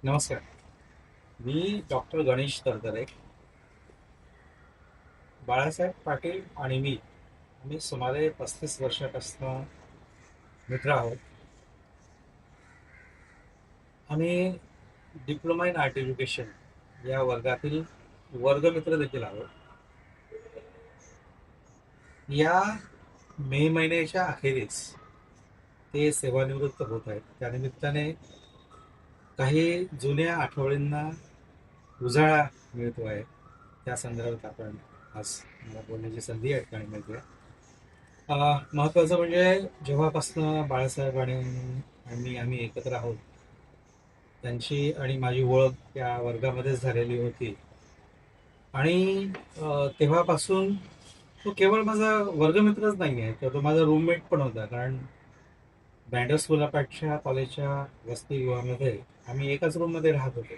नमस्कार. मी डॉक्टर गणेश तरतरे. बाळासाहेब पाटील आणि मी आम्ही सुमारे 35 वर्षापासून मित्र आहोत. आम्ही डिप्लोमा इन आर्ट एज्युकेशन या वर्गातील वर्गमित्र देखील आहोत. या मे महिन्याच्या अखेरीस ते सेवानिवृत्त होत आहेत. त्यानिमित्ताने काही जुन्या आठवणींना उजाळा मिळतो आहे. त्या संदर्भात आपण आज मला बोलण्याची संधी या ठिकाणी मिळते. महत्वाचं म्हणजे जेव्हापासनं बाळासाहेब आणि आम्ही एकत्र आहोत, त्यांची आणि माझी ओळख त्या वर्गामध्येच झालेली होती. आणि तेव्हापासून तो केवळ माझा वर्गमित्रच नाही आहे, तर तो माझा रूममेट पण होता. कारण बँडर्स कोल्हापाटच्या कॉलेजच्या वसतिगृहामध्ये आम्ही एकाच रूममध्ये राहत होतो.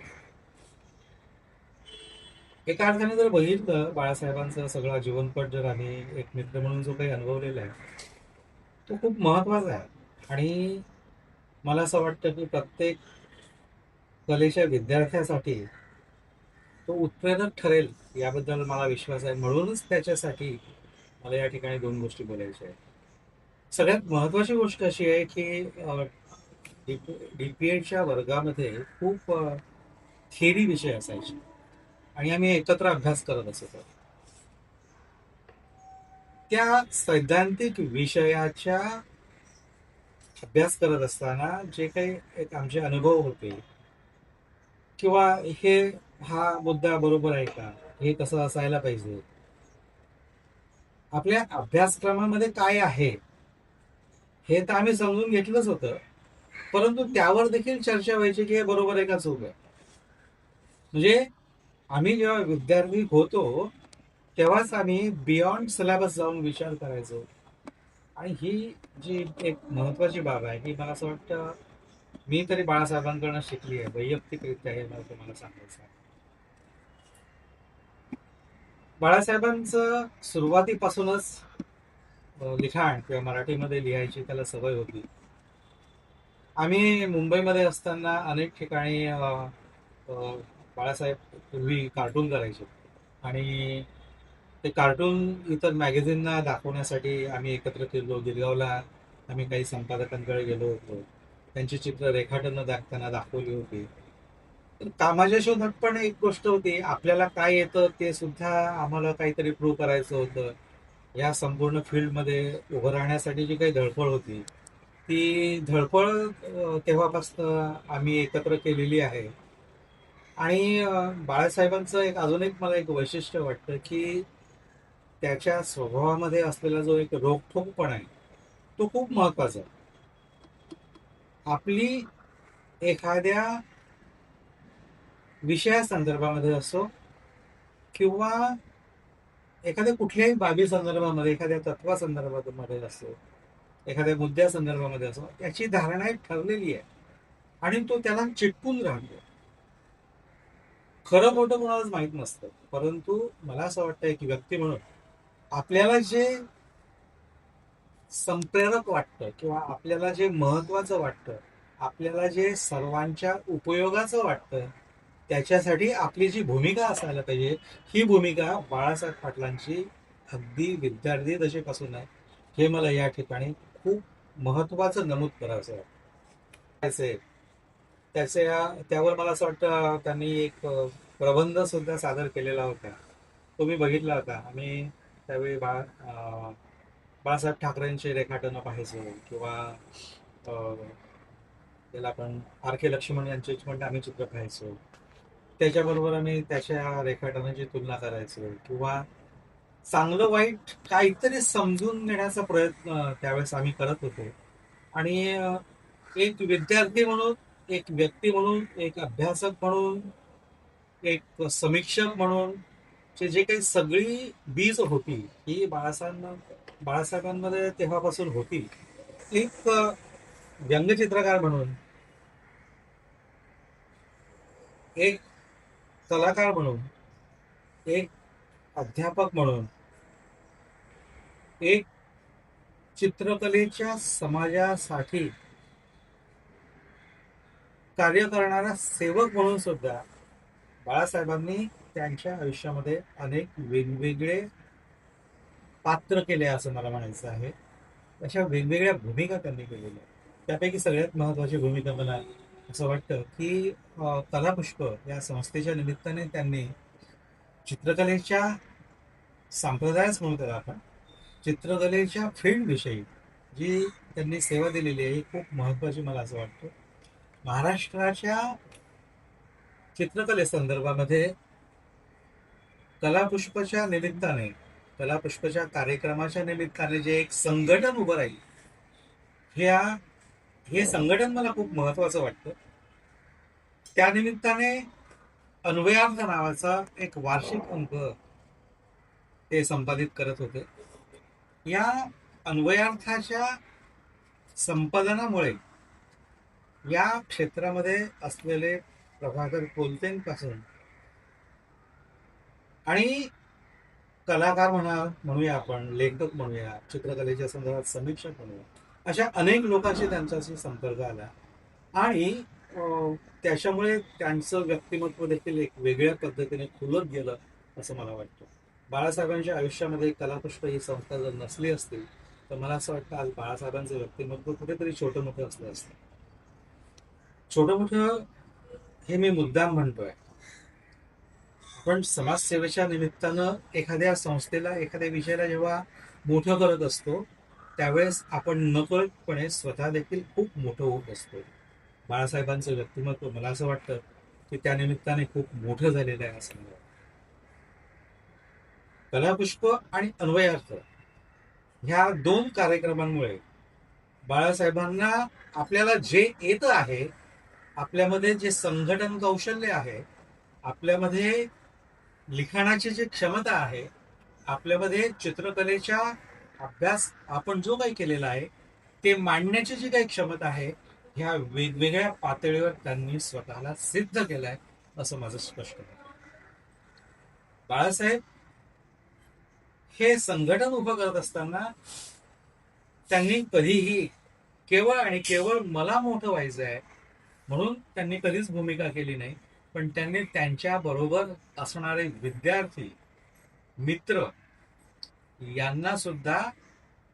एका अर्थाने जर बघितलं, बाळासाहेबांचं सगळा जीवनपट जर आम्ही एक मित्र म्हणून जो काही अनुभवलेला आहे, तो खूप महत्वाचा आहे. आणि मला असं वाटतं की प्रत्येक कलेच्या विद्यार्थ्यासाठी तो उत्प्रेरक ठरेल याबद्दल मला विश्वास आहे. म्हणूनच त्याच्यासाठी मला या ठिकाणी दोन गोष्टी बोलायच्या आहेत. सगळ्यात महत्वाची गोष्ट अशी आहे की डीपीएडच्या वर्गामध्ये खूप थिअरी विषय असायचे आणि आम्ही एकत्र अभ्यास करत असतो. त्या सैद्धांतिक विषयाच्या अभ्यास करत असताना जे काही एक आमचे अनुभव होते किंवा हे हा मुद्दा बरोबर आहे का, हे कसं असायला पाहिजे, आपल्या अभ्यासक्रमामध्ये काय आहे हे तर आम्ही समजून घेतलंच होतं. परंतु त्यावर देखील चर्चा व्हायची की हे बरोबर आहे का चूक आहे. म्हणजे आम्ही जेव्हा विद्यार्थी होतो तेव्हाच आम्ही बियॉन्ड सिलेबस जाऊन विचार करायचो. आणि ही जी एक महत्वाची बाब आहे ही मला असं वाटतं मी तरी बाळासाहेबांकडनं शिकली आहे. वैयक्तिकरित्या हे मला तुम्हाला सांगायचं आहे. बाळासाहेबांचं सुरुवातीपासूनच लिखाण किंवा मराठीमध्ये लिहायची त्याला सवय होती. आम्ही मुंबईमध्ये असताना अनेक ठिकाणी अ, बाळासाहेब पूर्वी कार्टून करायचे आणि ते कार्टून इतर मॅगझिनना दाखवण्यासाठी आम्ही एकत्र केलो. गिरगावला आम्ही काही संपादकांकडे गेलो होतो. त्यांची चित्र रेखाटनं दाखवली होती. तर कामाच्या शोधात पण एक गोष्ट होती, आपल्याला काय येतं ते सुद्धा आम्हाला काहीतरी प्रूव्ह करायचं होतं. या संपूर्ण फील्डमध्ये उभं राहण्यासाठी जी काही धडपड होती, ती धडपड तेव्हापासून आम्ही एकत्र केलेली आहे. आणि बाळासाहेबांचं अजून एक मला एक वैशिष्ट्य वाटतं की त्याच्या स्वभावामध्ये असलेला जो एक रोखठोकपणा आहे, तो खूप महत्वाचा आहे. आपली एखाद्या विषया संदर्भामध्ये असो किंवा एखाद्या कुठल्याही बाबी संदर्भामध्ये, एखाद्या तत्वा संदर्भामध्ये असो, एखाद्या मुद्द्या संदर्भामध्ये असो, त्याची धारणा एक ठरलेली आहे आणि तो त्याला चिटकून राहतो. खरं खोटं कोणालाच माहीत नसतं. परंतु मला असं वाटतंय की व्यक्ती म्हणून आपल्याला जे संप्रेरक वाटतं किंवा आपल्याला जे महत्वाचं वाटतं, आपल्याला जे सर्वांच्या उपयोगाचं वाटतं, त्याच्यासाठी आपली जी भूमिका असायला पाहिजे, ही भूमिका बाळासाहेब पाटलांची अगदी विद्यार्थी दशेपासून आहे. हे मला या ठिकाणी खूप महत्वाचं नमूद करायचं आहे. त्याचे त्यावर मला असं वाटतं त्यांनी एक प्रबंध सुद्धा सादर केलेला होता. तो मी बघितला होता. आम्ही त्यावेळी बाळासाहेब ठाकरेंचे रेखाटनं पाहायचो किंवा त्याला आपण आर के लक्ष्मण यांचे पण आम्ही चित्र पाहायचो. त्याच्याबरोबर आम्ही त्याच्या रेखाटनाची तुलना करायचो किंवा चांगलं वाईट काहीतरी समजून घेण्याचा प्रयत्न त्यावेळेस आम्ही करत होतो. आणि एक विद्यार्थी म्हणून, एक व्यक्ती म्हणून, एक अभ्यासक म्हणून, एक समीक्षक म्हणून जे काही सगळी बीज होती ही बाळासाहेबांमध्ये तेव्हापासून होती. एक व्यंगचित्रकार म्हणून, एक कलाकार म्हणून, एक अध्यापक म्हणून, एक चित्रकलेच्या समाजासाठी कार्य करणारा सेवक म्हणून सुद्धा बाळासाहेबांनी त्यांच्या आयुष्यामध्ये अनेक वेगवेगळे पात्र केले असं मला म्हणायचं आहे. अशा वेगवेगळ्या भूमिका त्यांनी केलेल्या. त्यापैकी सगळ्यात महत्त्वाची भूमिका मला असं वाटतं, की कलापुष्प या संस्थेच्या निमित्ताने त्यांनी चित्रकलेच्या संप्रदायच म्हणू त्याला आपण, चित्रकलेच्या फील्डविषयी जी त्यांनी सेवा दिलेली आहे ही खूप महत्त्वाची मला असं वाटतं. महाराष्ट्राच्या चित्रकलेसंदर्भामध्ये कलापुष्पच्या निमित्ताने, कलापुष्पच्या कार्यक्रमाच्या निमित्ताने जे एक संघटन उभं राहील, ह्या हे संघटन मला खूप महत्वाचं वाटतं. त्यानिमित्ताने अन्वयार्थ नावाचा एक वार्षिक अंक ते संपादित करत होते. या अन्वयार्थाच्या संपादनामुळे या क्षेत्रामध्ये असलेले प्रभाकर कोलतेंपासून आणि कलाकार म्हणूया आपण, लेखक म्हणूया, चित्रकलेच्या संदर्भात समीक्षक म्हणूया, अशा अनेक लोकांशी त्यांच्याशी संपर्क आला आणि त्याच्यामुळे त्यांचं व्यक्तिमत्व देखील एक वेगळ्या पद्धतीने खुलत गेलं असं मला वाटतं. बाळासाहेबांच्या आयुष्यामध्ये कलापुष्प ही संस्था जर नसली असती तर मला असं वाटतं आज बाळासाहेबांचं व्यक्तिमत्व कुठेतरी छोटं मोठं असलं असतं. छोटं मोठं हे मी मुद्दाम म्हणतोय. आपण समाजसेवेच्या निमित्तानं एखाद्या संस्थेला, एखाद्या विषयाला जेव्हा मोठं करत असतो त्यावेळेस आपण नकळतपणे स्वतः देखील खूप मोठं होत असतो. बाळासाहेबांचं व्यक्तिमत्व मला असं वाटतं की त्या निमित्ताने खूप मोठं झालेलं आहे असं मला वाटतं. कलापुष्प आणि अन्वयार्थ ह्या दोन कार्यक्रमांमुळे बाळासाहेबांना आपल्याला जे येतं आहे, आपल्यामध्ये जे संघटन कौशल्य आहे, आपल्यामध्ये लिखाणाची जी क्षमता आहे, आपल्यामध्ये चित्रकलेच्या अभ्यास आपण जो काही केलेला आहे ते मांडण्याची जी काही क्षमता आहे, ह्या वेगवेगळ्या पातळीवर त्यांनी स्वतःला सिद्ध केलंय असं माझं स्पष्ट आहे. बाळासाहेब हे संघटन उभं करत असताना त्यांनी कधीही केवळ आणि केवळ मला मोठं व्हायचं आहे म्हणून त्यांनी कधीच भूमिका केली नाही, पण त्यांनी त्यांच्या बरोबर असणारे विद्यार्थी, मित्र यांना सुद्धा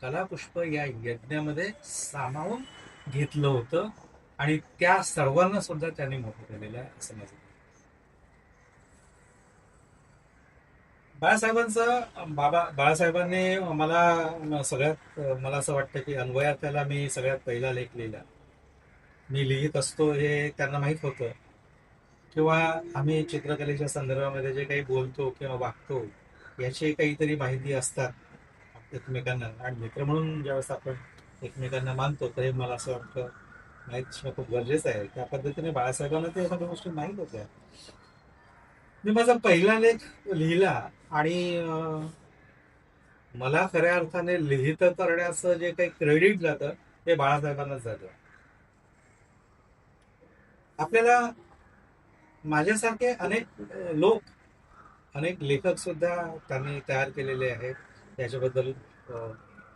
कलापुष्प या यज्ञामध्ये सामावून घेतलं होतं आणि त्या सर्वांना सुद्धा त्यांनी मोठं केलेलं आहे असं माझं. बाळासाहेबांनी मला असं वाटतं की अन्वयार्थाला मी सगळ्यात पहिला लेख लिहिला. मी लिहित असतो हे त्यांना माहीत होतं, किंवा आम्ही चित्रकलेच्या संदर्भामध्ये जे काही बोलतो किंवा वागतो याची काहीतरी माहिती असतात एकमेकांना, आणि मित्र म्हणून ज्यावेळेस आपण एकमेकांना मानतो तर हे मला असं वाटतं माहीत असणं खूप गरजेचं आहे. त्या पद्धतीने बाळासाहेबांना ते सगळ्या गोष्टी माहीत होत्या. मी माझा पहिला लेख लिहिला आणि मला खऱ्या अर्थाने लिहित करण्याचं जे काही क्रेडिट जातं ते बाळासाहेबांनाच जातं. आपल्याला माझ्यासारखे अनेक लोक, अनेक लेखक सुद्धा त्यांनी तयार केलेले आहेत, याच्याबद्दल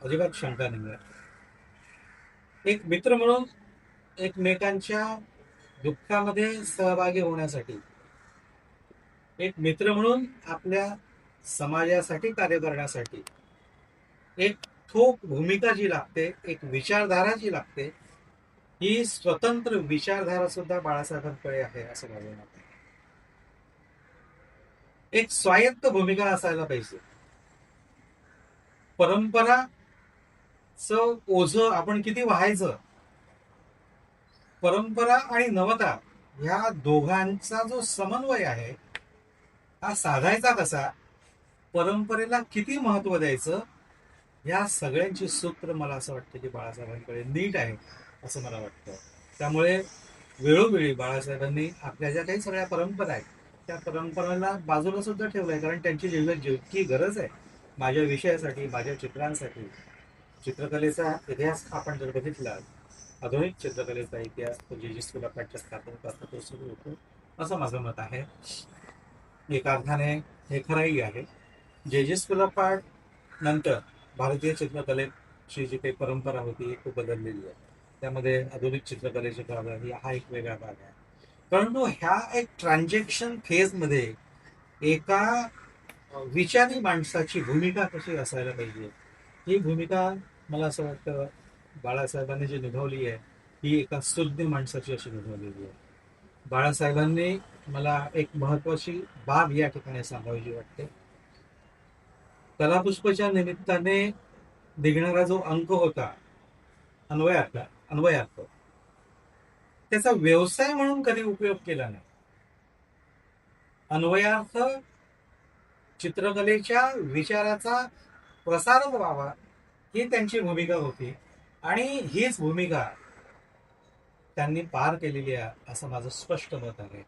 अजिबात शंका नाही आहे. एक मित्र म्हणून एकमेकांच्या दुःखामध्ये सहभागी होण्यासाठी, एक मित्र म्हणून आपल्या समाजासाठी कार्य करण्यासाठी एक ठोक भूमिका जी लागते, एक विचारधारा जी लागते, ही स्वतंत्र विचारधारा सुद्धा बाळासाहेबांकडे आहे असं माझं मत आहे. एक स्वायत्त भूमिका असायला पाहिजे. परंपराचं ओझं आपण किती व्हायचं, परंपरा आणि नवता ह्या दोघांचा जो समन्वय आहे हा साधायचा कसा, परंपरेला किती महत्व द्यायचं, या सगळ्यांची सूत्र मला असं वाटतं की बाळासाहेबांकडे नीट आहे असं मला वाटतं. त्यामुळे वेळोवेळी बाळासाहेबांनी आपल्या ज्या काही सगळ्या परंपरा आहेत त्या परंपरांना बाजूला सुद्धा ठेवलंय, कारण त्यांची जितकी गरज आहे माझ्या विषयासाठी, माझ्या चित्रांसाठी. चित्रकलेचा इतिहास आपण जर बघितला, आधुनिक चित्रकलेचा इतिहास तो जे स्कूल ऑफ आर्टच्या स्थापनेपासून तो सुरू होतो असं माझं मत आहे. एका अर्थाने हे खरंही आहे. जे स्कूल ऑफ आर्ट नंतर भारतीय चित्रकलेची जी काही परंपरा होती ही खूप बदललेली आहे. त्यामध्ये आधुनिक चित्रकलेचे भाग आहे, हा एक वेगळा भाग आहे. परंतु ह्या एक ट्रान्झॅक्शन फेजमध्ये एका विचारी माणसाची भूमिका कशी असायला पाहिजे, ही भूमिका मला असं वाटतं बाळासाहेबांनी जी निभावली आहे ही एका सुज्ञ माणसाची अशी निभावलेली आहे. बाळासाहेबांनी मला एक महत्वाची बाब या ठिकाणी सांगावीशी वाटते. कलापुष्पच्या निमित्ताने निघणारा जो अंक होता अन्वयार्थ अन्वयार्थ, त्याचा व्यवसाय म्हणून कधी उपयोग केला नाही. अन्वयार्थ चित्रकलेच्या विचाराचा प्रसार व्हावा ही त्यांची भूमिका होती आणि हीच भूमिका त्यांनी पार केलेली आहे असं माझं स्पष्ट मत आहे.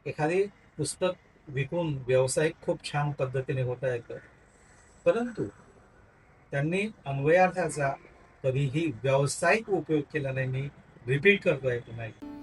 एखादी पुस्तक विकून व्यवसाय खूप छान पद्धतीने होता येतं, परंतु त्यांनी अन्वयार्थाचा कधीही व्यावसायिक उपयोग केला नाही. मी रिपीट करतोय पुन्हा एकदा.